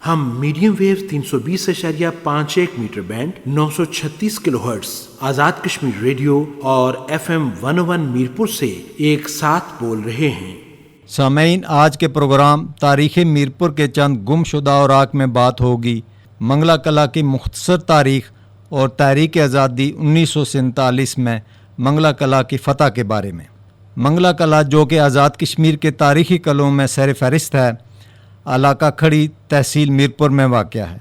ہم medium view 320.51 metre band 936 کلو hertz Azad Kashmir radio اور FM 101 Mirpur سے ایک ساتھ بول رہے ہیں۔ سامعین، آج کے پروگرام تاریخ میرپور کے چند گم شدہ اوراق میں بات ہوگی منگلا کلا کی مختصر تاریخ اور تحریک آزادی 1947 میں منگلا کلا کی فتح کے بارے میں۔ منگلا کلا جو کہ آزاد کشمیر کے تاریخی قلعوں میں سیر فہرست ہے، علاقہ کھڑی تحصیل میرپور میں واقع ہے۔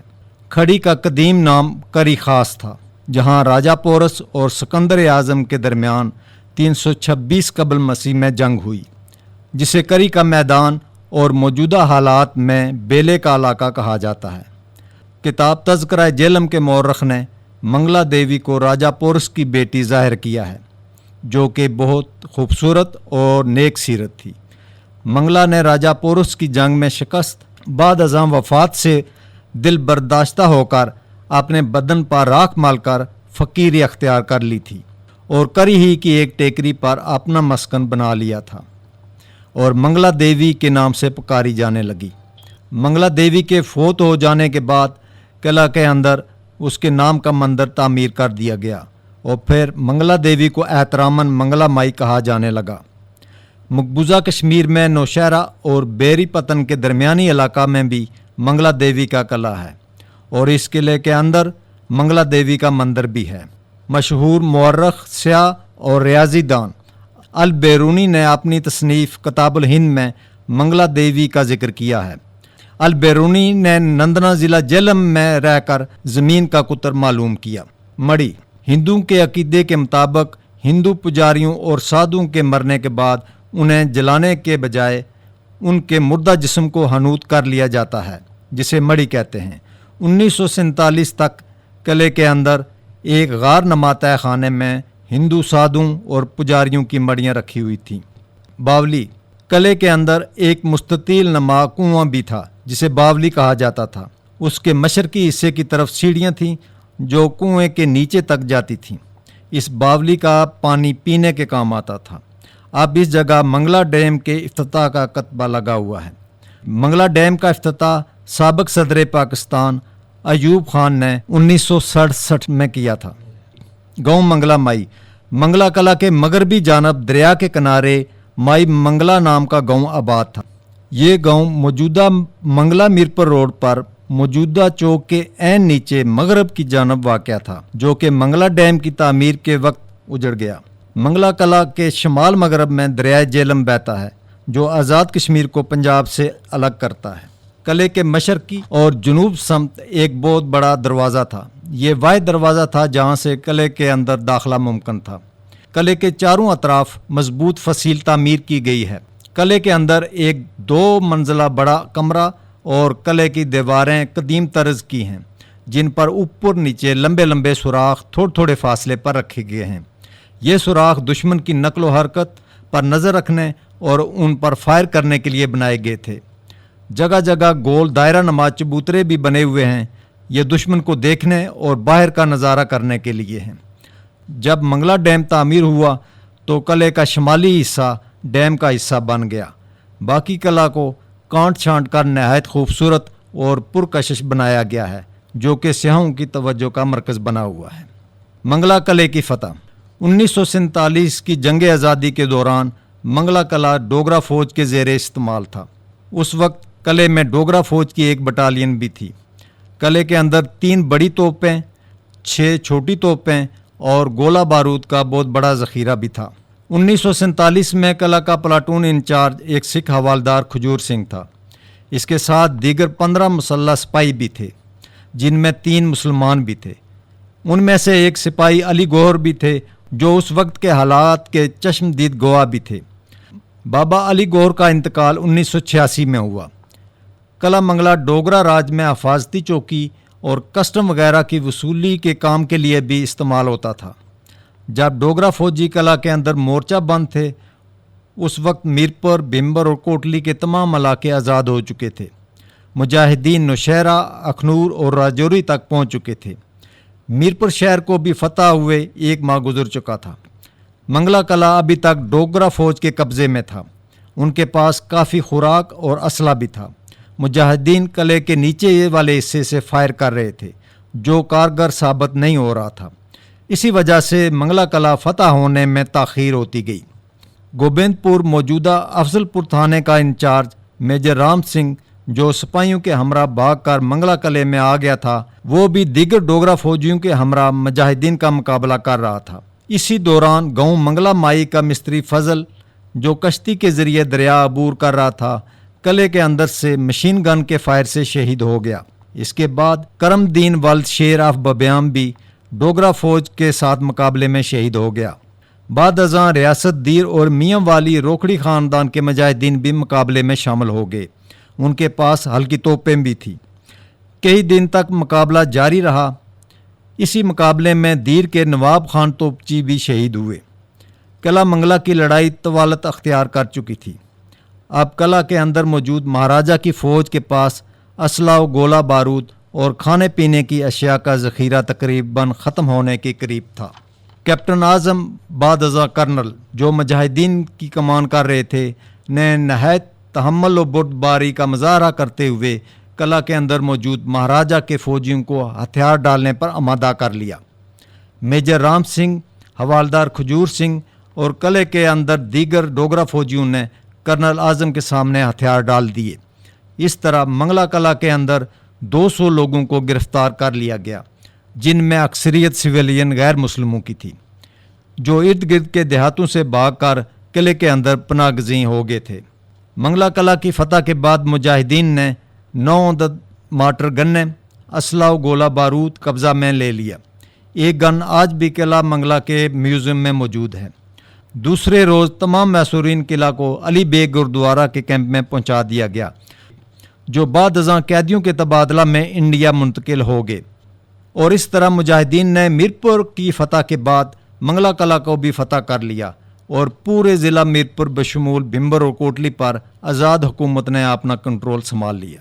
کھڑی کا قدیم نام کری خاص تھا، جہاں راجہ پورس اور سکندر اعظم کے درمیان 326 قبل مسیح میں جنگ ہوئی، جسے کری کا میدان اور موجودہ حالات میں بیلے کا علاقہ کہا جاتا ہے۔ کتاب تذکرہ جیلم کے مورخ نے منگلا دیوی کو راجہ پورس کی بیٹی ظاہر کیا ہے، جو کہ بہت خوبصورت اور نیک سیرت تھی۔ منگلا نے راجہ پورس کی جنگ میں شکست بعد ازاں وفات سے دل برداشتہ ہو کر اپنے بدن پر راکھ مال کر فقیری اختیار کر لی تھی، اور کری ہی کی ایک ٹیکری پر اپنا مسکن بنا لیا تھا اور منگلا دیوی کے نام سے پکاری جانے لگی۔ منگلا دیوی کے فوت ہو جانے کے بعد قلعہ کے اندر اس کے نام کا مندر تعمیر کر دیا گیا اور پھر منگلا دیوی کو احتراماً منگلا مائی کہا جانے لگا۔ مقبوضہ کشمیر میں نوشہرہ اور بیری پتن کے درمیانی علاقہ میں بھی منگلا دیوی کا قلعہ ہے، اور اس قلعے کے اندر منگلا دیوی کا مندر بھی ہے۔ مشہور مورخ، سیاح اور ریاضی دان البیرونی نے اپنی تصنیف کتاب الہند میں منگلا دیوی کا ذکر کیا ہے۔ البیرونی نے نندنا ضلع جیلم میں رہ کر زمین کا قطر معلوم کیا۔ مڑی ہندوؤں کے عقیدے کے مطابق ہندو پجاریوں اور سادھوؤں کے مرنے کے بعد انہیں جلانے کے بجائے ان کے مردہ جسم کو حنوط کر لیا جاتا ہے، جسے مڑی کہتے ہیں۔ 1947 تک قلعے کے اندر ایک غار نما تہ خانے میں ہندو سادھوؤں اور پجاریوں کی مڑیاں رکھی ہوئی تھیں۔ باولی قلعے کے اندر ایک مستطیل نما کنواں بھی تھا، جسے باولی کہا جاتا تھا۔ اس کے مشرقی حصے کی طرف سیڑھیاں تھیں جو کنویں کے نیچے تک جاتی تھیں۔ اس باولی کا پانی پینے کے کام آتا تھا۔ اب اس جگہ منگلا ڈیم کے افتتاح کا کتبہ لگا ہوا ہے۔ منگلا ڈیم کا افتتاح سابق صدر پاکستان ایوب خان نے 1967 میں کیا تھا۔ گاؤں منگلا مائی منگلا کلا کے مغربی جانب دریا کے کنارے مائی منگلا نام کا گاؤں آباد تھا۔ یہ گاؤں موجودہ منگلا میرپور روڈ پر موجودہ چوک کے عین نیچے مغرب کی جانب واقع تھا، جو کہ منگلا ڈیم کی تعمیر کے وقت اجڑ گیا۔ منگلا کلا کے شمال مغرب میں دریائے جیلم بہتا ہے، جو آزاد کشمیر کو پنجاب سے الگ کرتا ہے۔ قلعے کے مشرقی اور جنوب سمت ایک بہت بڑا دروازہ تھا۔ یہ واحد دروازہ تھا جہاں سے قلعے کے اندر داخلہ ممکن تھا۔ قلعے کے چاروں اطراف مضبوط فصیل تعمیر کی گئی ہے۔ قلعے کے اندر ایک 2 منزلہ بڑا کمرہ اور قلعے کی دیواریں قدیم طرز کی ہیں، جن پر اوپر نیچے لمبے لمبے سوراخ تھوڑے تھوڑے فاصلے پر رکھے گئے ہیں۔ یہ سوراخ دشمن کی نقل و حرکت پر نظر رکھنے اور ان پر فائر کرنے کے لیے بنائے گئے تھے۔ جگہ جگہ گول دائرہ نما چبوترے بھی بنے ہوئے ہیں، یہ دشمن کو دیکھنے اور باہر کا نظارہ کرنے کے لیے ہیں۔ جب منگلا ڈیم تعمیر ہوا تو قلعے کا شمالی حصہ ڈیم کا حصہ بن گیا۔ باقی قلعہ کو کانٹ چھانٹ کر نہایت خوبصورت اور پرکشش بنایا گیا ہے، جو کہ سیاحوں کی توجہ کا مرکز بنا ہوا ہے۔ منگلا قلعے کی فتح 1947 کی جنگ آزادی کے دوران منگلا قلعہ ڈوگرا فوج کے زیر استعمال تھا۔ اس وقت قلعے میں ڈوگرا فوج کی ایک بٹالین بھی تھی۔ قلعے کے اندر 3 بڑی توپیں، 6 چھوٹی توپیں اور گولہ بارود کا بہت بڑا ذخیرہ بھی تھا۔ 1947 میں قلعہ کا پلاٹون انچارج ایک سکھ حوالدار کھجور سنگھ تھا۔ اس کے ساتھ دیگر 15 مسلح سپاہی بھی تھے، جن میں 3 مسلمان بھی تھے۔ ان میں سے ایک سپاہی علی گوہر بھی تھے، جو اس وقت کے حالات کے چشمدید گواہ بھی تھے۔ بابا علی گوہر کا انتقال 1986 میں ہوا۔ قلعہ منگلا ڈوگرا راج میں حفاظتی چوکی اور کسٹم وغیرہ کی وصولی کے کام کے لیے بھی استعمال ہوتا تھا۔ جب ڈوگرا فوجی قلعہ کے اندر مورچہ بند تھے، اس وقت میرپور، بھمبر اور کوٹلی کے تمام علاقے آزاد ہو چکے تھے۔ مجاہدین نوشہرہ، اخنور اور راجوری تک پہنچ چکے تھے۔ میرپور شہر کو بھی فتح ہوئے 1 ماہ گزر چکا تھا۔ منگلا قلعہ ابھی تک ڈوگرا فوج کے قبضے میں تھا۔ ان کے پاس کافی خوراک اور اسلحہ بھی تھا۔ مجاہدین قلعے کے نیچے والے حصے سے فائر کر رہے تھے جو کارگر ثابت نہیں ہو رہا تھا۔ اسی وجہ سے منگلا قلعہ فتح ہونے میں تاخیر ہوتی گئی۔ گوبند پور موجودہ افضل پور تھانے کا انچارج میجر رام سنگھ جو سپاہیوں کے ہمراہ بھاگ کر منگلا قلعے میں آ گیا تھا، وہ بھی دیگر ڈوگرا فوجیوں کے ہمراہ مجاہدین کا مقابلہ کر رہا تھا۔ اسی دوران گاؤں منگلا مائی کا مستری فضل جو کشتی کے ذریعے دریا عبور کر رہا تھا، قلعے کے اندر سے مشین گن کے فائر سے شہید ہو گیا۔ اس کے بعد کرم دین ولد شیر آف ببیام بھی ڈوگرا فوج کے ساتھ مقابلے میں شہید ہو گیا۔ بعد ازاں ریاست دیر اور میاں والی روکھڑی خاندان کے مجاہدین بھی مقابلے میں شامل ہو گئے۔ ان کے پاس ہلکی توپیں بھی تھیں۔ کئی دن تک مقابلہ جاری رہا۔ اسی مقابلے میں دیر کے نواب خان توپچی بھی شہید ہوئے۔ قلعہ منگلا کی لڑائی طوالت اختیار کر چکی تھی۔ اب قلعہ کے اندر موجود مہاراجہ کی فوج کے پاس اسلحہ و گولہ بارود اور کھانے پینے کی اشیاء کا ذخیرہ تقریباً ختم ہونے کے قریب تھا۔ کیپٹن اعظم بعد ازاں کرنل جو مجاہدین کی کمان کر رہے تھے نے نہایت تحمل و بردباری کا مظاہرہ کرتے ہوئے قلعہ کے اندر موجود مہاراجہ کے فوجیوں کو ہتھیار ڈالنے پر آمادہ کر لیا۔ میجر رام سنگھ، حوالدار کھجور سنگھ اور قلعے کے اندر دیگر ڈوگرا فوجیوں نے کرنل اعظم کے سامنے ہتھیار ڈال دیے۔ اس طرح منگلا قلعہ کے اندر 200 لوگوں کو گرفتار کر لیا گیا، جن میں اکثریت سویلین غیر مسلموں کی تھی، جو ارد گرد کے دیہاتوں سے بھاگ کر قلعے کے اندر پناہ گزین ہو گئے تھے۔ منگلا قلعہ کی فتح کے بعد مجاہدین نے 9 عدد مارٹر گنیں، اسلحہ و گولہ بارود قبضہ میں لے لیا۔ ایک گن آج بھی قلعہ منگلا کے میوزیم میں موجود ہے۔ دوسرے روز تمام میسورین قلعہ کو علی بیگ گردوارہ کے کیمپ میں پہنچا دیا گیا، جو بعد ازاں قیدیوں کے تبادلہ میں انڈیا منتقل ہو گئے۔ اور اس طرح مجاہدین نے میرپور کی فتح کے بعد منگلا قلعہ کو بھی فتح کر لیا اور پورے ضلع میرپور بشمول بھمبر اور کوٹلی پر آزاد حکومت نے اپنا کنٹرول سنبھال لیا۔